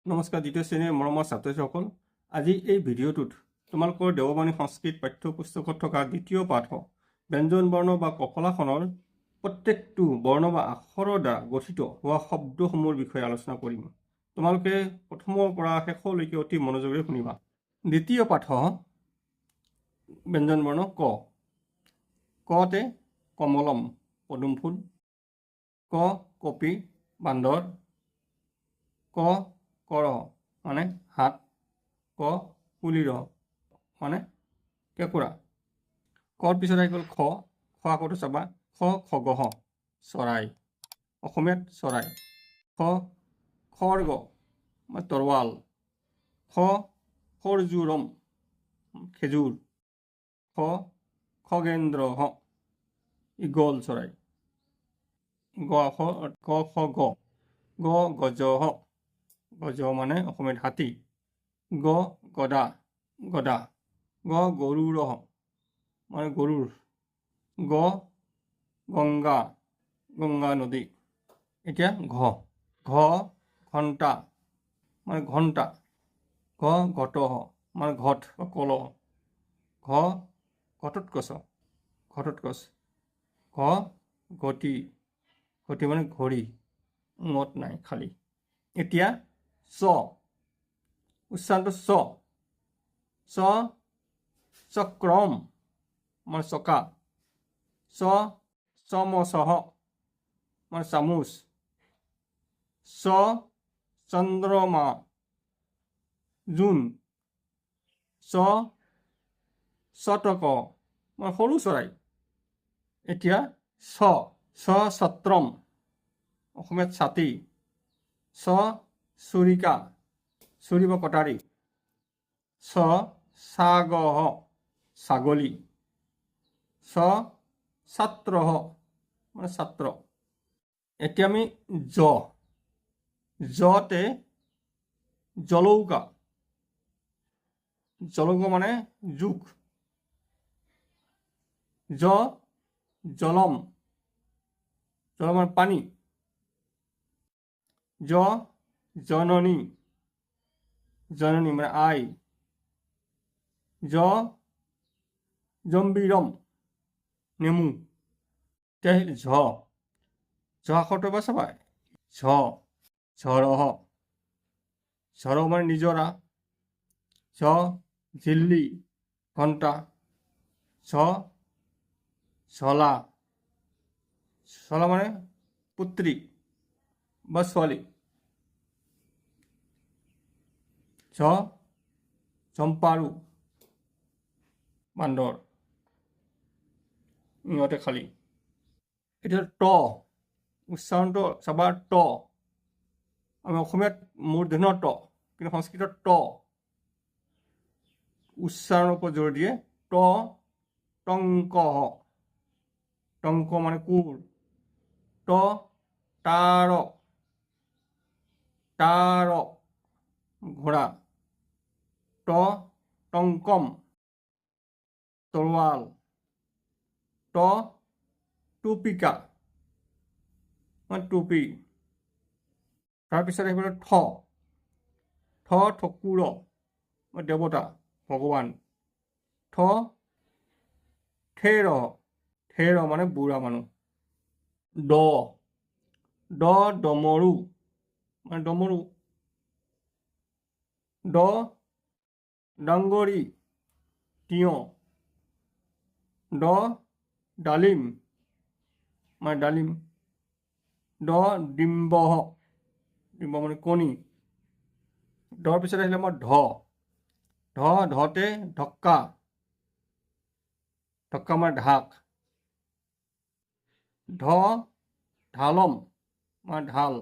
নমস্কাৰ দ্বিতীয় শ্ৰেণীৰ মৰমৰ ছাত্ৰ ছাত্ৰীসকল, আজি এই ভিডিঅ'টোত তোমালোকৰ দেৱবাণী সংস্কৃত পাঠ্যপুস্তকত থকা দ্বিতীয় পাঠ ব্যঞ্জন বৰ্ণ বা কফলাখনৰ প্ৰত্যেকটো বৰ্ণ বা আখৰৰ দ্বাৰা গঠিত হোৱা শব্দসমূহৰ বিষয়ে আলোচনা কৰিম। তোমালোকে প্ৰথমৰ পৰা শেষলৈকে অতি মনোযোগেৰে শুনিবা। দ্বিতীয় পাঠ ব্যঞ্জন বৰ্ণ ক। কতে কমলম পদুম ফুল, ক কপি বান্দৰ, ক কৰহ মানে হাত, ক কুলিৰহ মানে কেঁকুৰা। কৰ পিছত আহি গ'ল খ। খ আকৌতো চাবা, খ খগহ চৰাই, অসমীয়াত চৰাই। খ খৰ্গ মানে তৰোৱাল, খ খৰজুৰম খেজুৰ, খ খগেন্দ্ৰহ ঈগল চৰাই। গ খ গ গজহ, গজ মানে অসমীয়াত হাতী। গ গদা গদা, গ গৰুৰহ মানে গৰুৰ, গ গংগা গংগা নদী। এতিয়া ঘ ঘণ্টা মানে ঘণ্টা, ঘ ঘটহ মানে ঘট বা কলহ, ঘ ঘটোৎকচ ঘটোৎকচ, ঘ ঘটি ঘটি মানে ঘড়ী, মত নাই খালী। এতিয়া চ উচ্চাৰণটো চ। চ চক্ৰম মানে চকা, চ চমচহ মানে চামুচ, চ চন্দ্ৰমা জোন, চ চতক মানে সৰু চৰাই। এতিয়া চ ছত্ৰম অসমীয়াত ছাতি, চ চুৰিকা চুৰি বা কটাৰী, চ ছাগহ ছাগলী, চ ছাত্ৰহ মানে ছাত্ৰ। এতিয়া আমি জতে জলৌকা, জলৌকা মানে জোক, জলম জলম মানে পানী, জননী জননী মানে আই, জম্বিৰম নেমু। এতিয়া ঝ আখৰটো এবাৰ চাবা, ঝৰহ ঝৰহ মানে নিজৰা, ঝিল্লি ঘণ্টা, ঝলা ঝলা মানে পুত্ৰী বা ছোৱালী, ঝম্পাৰু বান্দৰ ইহঁতে খালী। এতিয়া ত উচ্চাৰণটো চাবা, ত আমি অসমীয়াত মূৰ্ধন্য ত, কিন্তু সংস্কৃতত ত উচ্চাৰণৰ ওপৰত জোৰ দিয়ে। ত টংকহ টংক মানে কোৰ, ত তাৰ ঘোঁৰা, ত টংকম তৰোৱাল, ত টুপিকা মানে টুপি। তাৰপিছত আহিবলৈ ঠকুৰ মানে দেৱতা ভগৱান, ঠেৰ মানে বুঢ়া মানুহ, ডমৰু মানে ডমৰু, ডাংগৰী তিয়ঁহ, ডালিম মানে ডালিম, ডিম্বহ ডিম্ব মানে কণী। ধৰ পিছত আহিলে আমাৰ ধতে ঢক্কা ঢক্কা মানে ঢাক, ঢালম মানে ঢাল,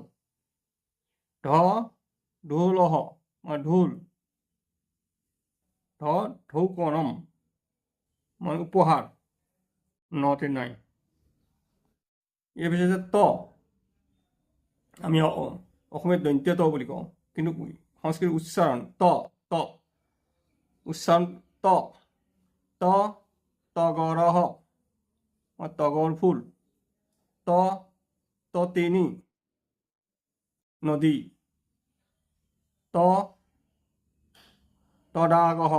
ঢোলহ মানে ঢোল, ঢৌকনম মানে উপহাৰ, নতে নাই। ইয়াৰ পিছত ত আমি অসমীয়াত দন্ত্য ত বুলি কওঁ, কিন্তু সংস্কৃত উচ্চাৰণ উচ্চাৰণ তগৰহ তগৰ ফুল, ততিনী নদী, ত তদাগহ,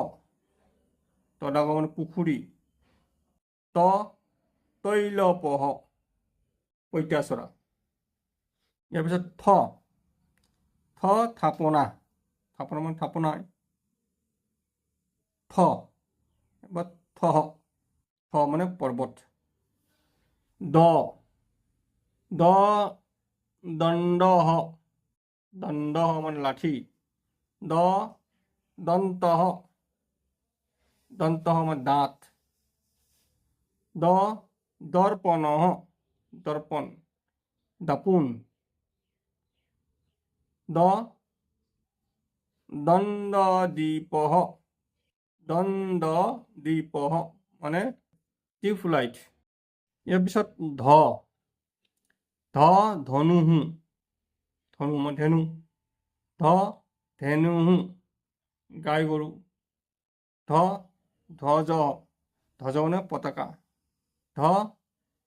তদাগহ মানে পুখুৰী। ত তৈলপহ, পঁইতাচোৰা। ইয়াৰ পিছত থ থাপনা, থাপনা মানে থাপনা। থ বা থ মানে পৰ্বত। দ দণ্ডহ, দণ্ডহ মানে লাঠি। দন্তহ, দন্তহ মানে দাঁত। দৰ্পণহ, দৰ্পণ দাপোন। দণ্ডদ্বীপহ, দণ্ডদ্বীপহ মানে টিউবলাইট। ইয়াৰ পিছত ধনুহু, ধনু মানে ধেনু। ধেনুহু গাই গৰু। ধ্বজ, ধ্বজ মানে পতাকা।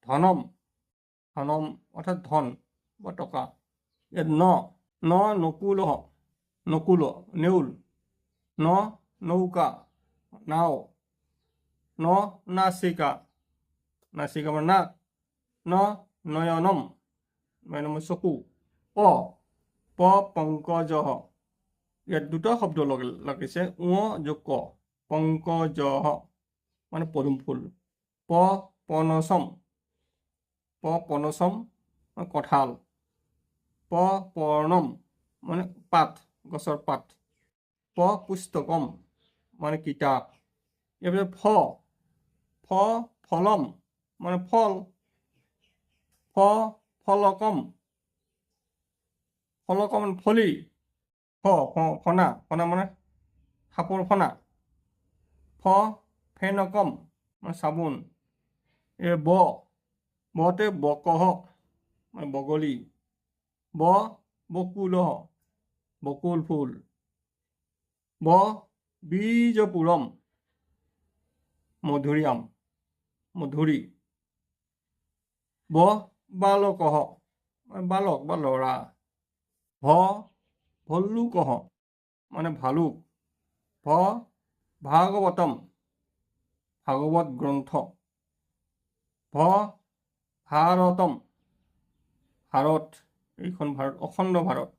ধনম, ধনম অৰ্থাৎ ধন বা টকা। ইয়াত নকুলহ, নকুল নেউল। নৌকা নাও। নাচিকা, নাচিকা মানে নাক। নয়নম, নয়নম চকু। পংকজহ, ইয়াত দুটা শব্দ লাগিছে যোগ ক। পংকজহ মানে পদুম ফুল। পনসম, পনসম মানে কঁঠাল। পৰ্ণম মানে পাত, গছৰ পাত। পুস্তকম মানে কিতাপ। ইয়াৰ পিছত ফলম মানে ফল। ফলকম, ফলকম মানে ফলি। ফনা, ফনা মানে সাপৰ ফনা। ফেনকম মানে চাবোন। বতে বকহ মানে বগলী। বকুলহ, বকুল ফুল। বীজপুৰম মধুৰিআম, মধুৰি। বালকহ বালক বা ল'ৰা। ভল্লুকহ মানে ভালুক। ভাগৱতম, ভাগৱত গ্ৰন্থ। ভাৰতম, ভাৰত, এইখন ভাৰত অখণ্ড ভাৰত।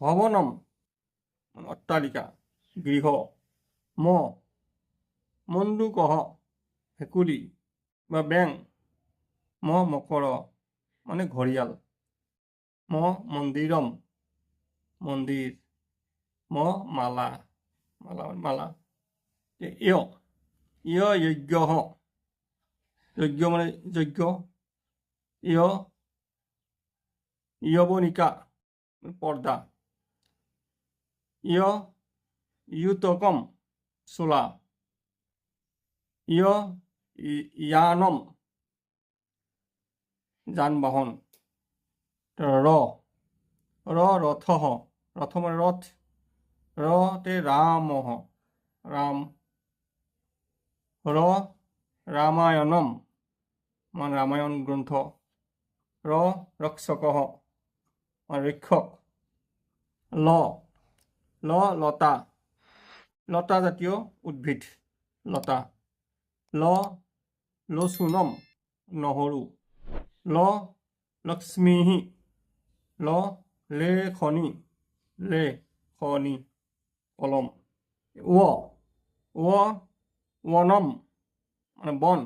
ভৱনম অট্টালিকা, গৃহ। মন্দুকহ ভেকুলী বা বেং। মকৰ মানে ঘৰিয়াল। মন্দিৰম মন্দিৰ। মালা, মালা। যজ্ঞ, যজ্ঞ মানে যজ্ঞ। যৱনিকা পৰ্দা। ইয়ুতকম চোলা। য়ানম যান বাহন। ৰথহ, ৰথ মানে ৰথ। তে ৰামহ, ৰাম। ৰামায়ণম মানে ৰামায়ণ গ্ৰন্থ। ৰক্ষকহ মানে ৰক্ষক। লতা, লতা জাতীয় উদ্ভিদ, লতা। লচুনম নহৰু। লক্ষ্মীহি, লেখনি, কলম। বনম মানে বন।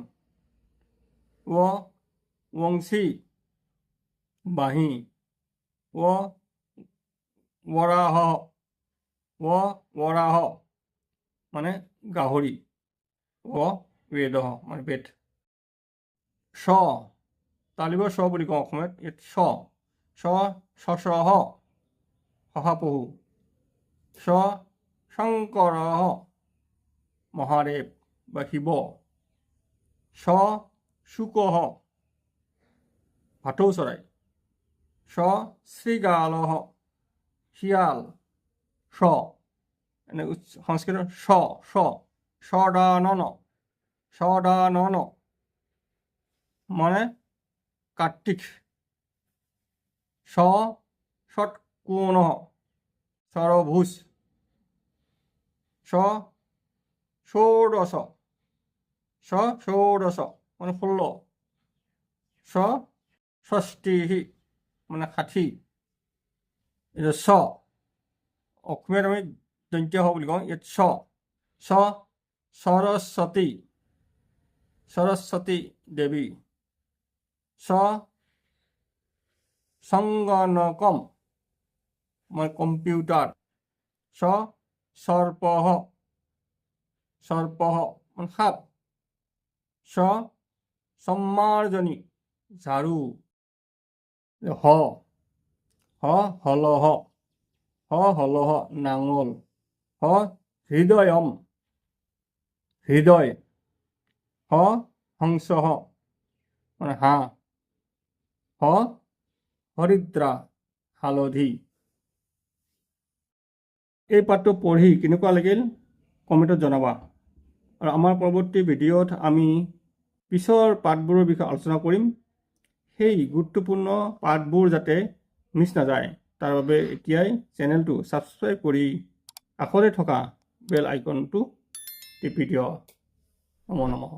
বংশী বাঁহী। বৰাহ মানে গাহৰি। বেদহ মানে বেদ। তালিবৰ বুলি কওঁ অসমীয়াত। শশহ শহাপহু। শংকৰহ মহাদেৱ বা শিৱ। শুকহ ভাটৌ চৰাই। শৃগালহ শিয়াল। এনে সংস্কৃতৰ সদানন মানে কাৰ্তিক। স ষটকোণ ষড়ভুজ স ষোড়শ ষোড়শ মানে 16 স ষষ্ঠী মানে 60 এতিয়া স অসমীয়াত আমি দন্ত্য হ বুলি কওঁ ইয়াত স সৰস্বতী সৰস্বতী দেৱী স সংগণকম মানে কম্পিউটাৰ স সৰ্পঃ মানে সাপ স সম্মাৰ্জনী ঝাৰু হ হলহ নাঙল হ হৃদয়ম হৃদয় হ হংসঃ মানে হাঁহ হ হৰিদ্ৰা হালধি এই পাঠটো পঢ়ি কেনেকুৱা লাগিল কমেণ্টত জনাবা আৰু আমাৰ পৰৱৰ্তী ভিডিঅ'ত আমি পিছৰ পাঠবোৰৰ বিষয়ে আলোচনা কৰিম সেই গুৰুত্বপূৰ্ণ পাঠবোৰ যাতে মিছ নাযায় তাৰ বাবে এতিয়াই চেনেলটো ছাবস্ক্ৰাইব কৰি কাষতে থকা বেল আইকনটো টিপি দিয়ক। নমো নমঃ।